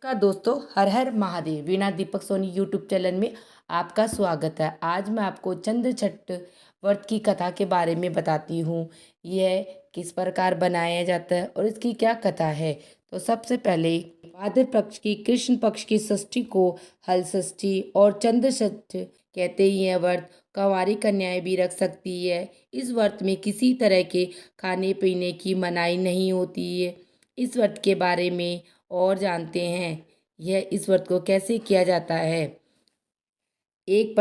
का दोस्तों, हर हर महादेव। वीणा Deepak Soni YouTube channel में आपका स्वागत है। आज मैं आपको चंद्र छठ व्रत की कथा के बारे में बताती हूँ। यह किस प्रकार बनाया जाता है और इसकी क्या कथा है। तो सबसे पहले भाद्र पक्ष की कृष्ण पक्ष की षष्ठी को हल षष्ठी और चंद्र छठ कहते ही यह व्रत कंवारी कन्याएं भी रख सकती है। इस व्रत में किसी तरह के खाने पीने की मनाही नहीं होती है। इस व्रत के बारे में और जानते हैं। यह इस व्रत को कैसे किया जाता है। एक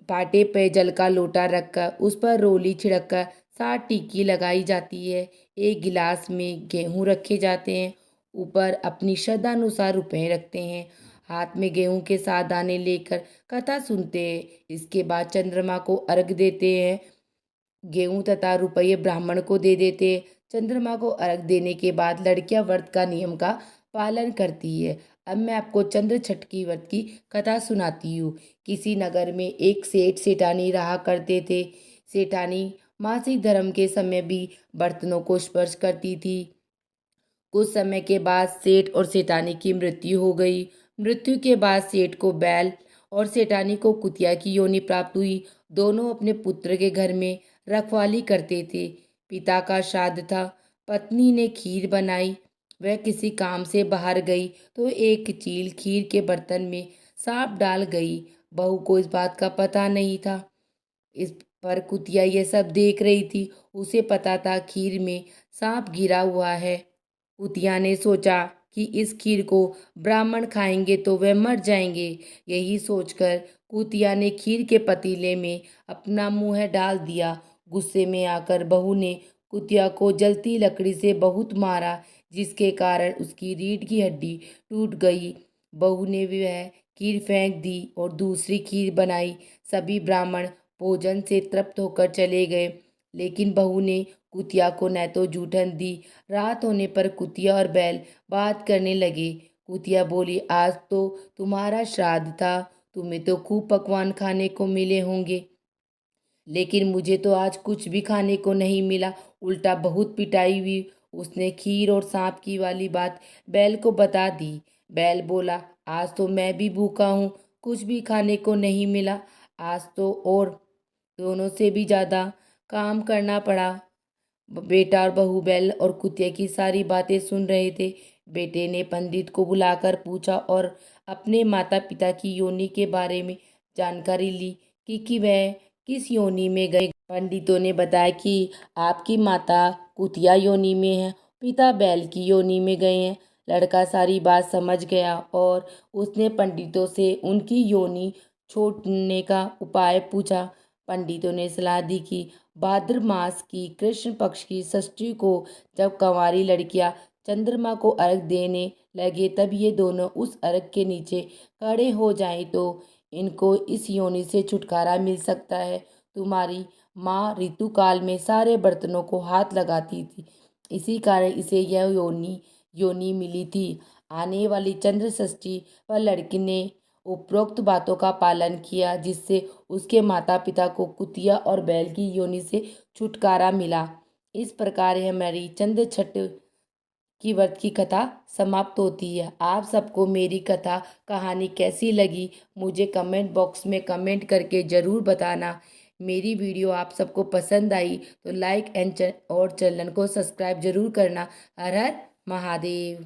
पाटे पे जल का लोटा रखकर उस पर रोली छिड़ककर 7 टिक्की लगाई जाती है। एक गिलास में गेहूं रखे जाते हैं। ऊपर अपनी श्रद्धानुसार रुपए रखते हैं। हाथ में गेहूं के 7 दाने लेकर कथा सुनते हैं। इसके बाद चंद्रमा को अर्घ देते हैं। गेहूं तथा रुपये ब्राह्मण को दे देते। चंद्रमा को अर्घ देने के बाद लड़कियां व्रत का नियम का पालन करती है। अब मैं आपको चंद्र छठ की व्रत की कथा सुनाती हूँ। किसी नगर में एक सेठ सेठानी रहा करते थे। सेठानी मासिक धर्म के समय भी बर्तनों को स्पर्श करती थी। कुछ समय के बाद सेठ और सेठानी की मृत्यु हो गई। मृत्यु के बाद सेठ को बैल और सेठानी को कुतिया की योनि प्राप्त हुई। दोनों अपने पुत्र के घर में रखवाली करते थे। पिता का श्राद्ध था। पत्नी ने खीर बनाई। वह किसी काम से बाहर गई तो एक चील खीर के बर्तन में सांप डाल गई। बहू को इस बात का पता नहीं था। इस पर कुतिया यह सब देख रही थी। उसे पता था खीर में सांप गिरा हुआ है। कुतिया ने सोचा कि इस खीर को ब्राह्मण खाएंगे तो वे मर जाएंगे। यही सोचकर कुतिया ने खीर के पतीले में अपना मुंह डाल दिया। गुस्से में आकर बहू ने कुतिया को जलती लकड़ी से बहुत मारा, जिसके कारण उसकी रीढ़ की हड्डी टूट गई। बहू ने वह खीर फेंक दी और दूसरी खीर बनाई। सभी ब्राह्मण भोजन से तृप्त होकर चले गए, लेकिन बहू ने कुतिया को न तो जूठन दी। रात होने पर कुतिया और बैल बात करने लगे। कुतिया बोली, आज तो तुम्हारा श्राद्ध था, तुम्हें तो खूब पकवान खाने को मिले होंगे, लेकिन मुझे तो आज कुछ भी खाने को नहीं मिला। उल्टा बहुत पिटाई हुई। उसने खीर और सांप की वाली बात बैल को बता दी। बैल बोला, आज तो मैं भी भूखा हूँ, कुछ भी खाने को नहीं मिला। आज तो और दोनों से भी ज़्यादा काम करना पड़ा। बेटा और बहू बैल और कुतिया की सारी बातें सुन रहे थे। बेटे ने पंडित को बुलाकर पूछा और अपने माता पिता की योनि के बारे में जानकारी ली कि वह किस योनि में गए। पंडितों ने बताया कि आपकी माता कुतिया योनि में है, पिता बैल की योनि में गए हैं। लड़का सारी बात समझ गया और उसने पंडितों से उनकी योनि छोड़ने का उपाय पूछा। पंडितों ने सलाह दी कि भाद्र मास की कृष्ण पक्ष की षष्ठी को जब कंवारी लड़कियां चंद्रमा को अर्घ देने लगे, तब ये दोनों उस अर्घ के नीचे खड़े हो जाएं तो इनको इस योनि से छुटकारा मिल सकता है। तुम्हारी माँ ऋतुकाल में सारे बर्तनों को हाथ लगाती थी, इसी कारण इसे यह योनि मिली थी। आने वाली चंद्र षष्ठी पर लड़की ने उपरोक्त बातों का पालन किया, जिससे उसके माता पिता को कुतिया और बैल की योनि से छुटकारा मिला। इस प्रकार यह हमारी चंद्र छठ की व्रत की कथा समाप्त होती है। आप सबको मेरी कथा कहानी कैसी लगी मुझे कमेंट बॉक्स में कमेंट करके ज़रूर बताना। मेरी वीडियो आप सबको पसंद आई तो लाइक और चैनल को सब्सक्राइब जरूर करना। हर हर महादेव।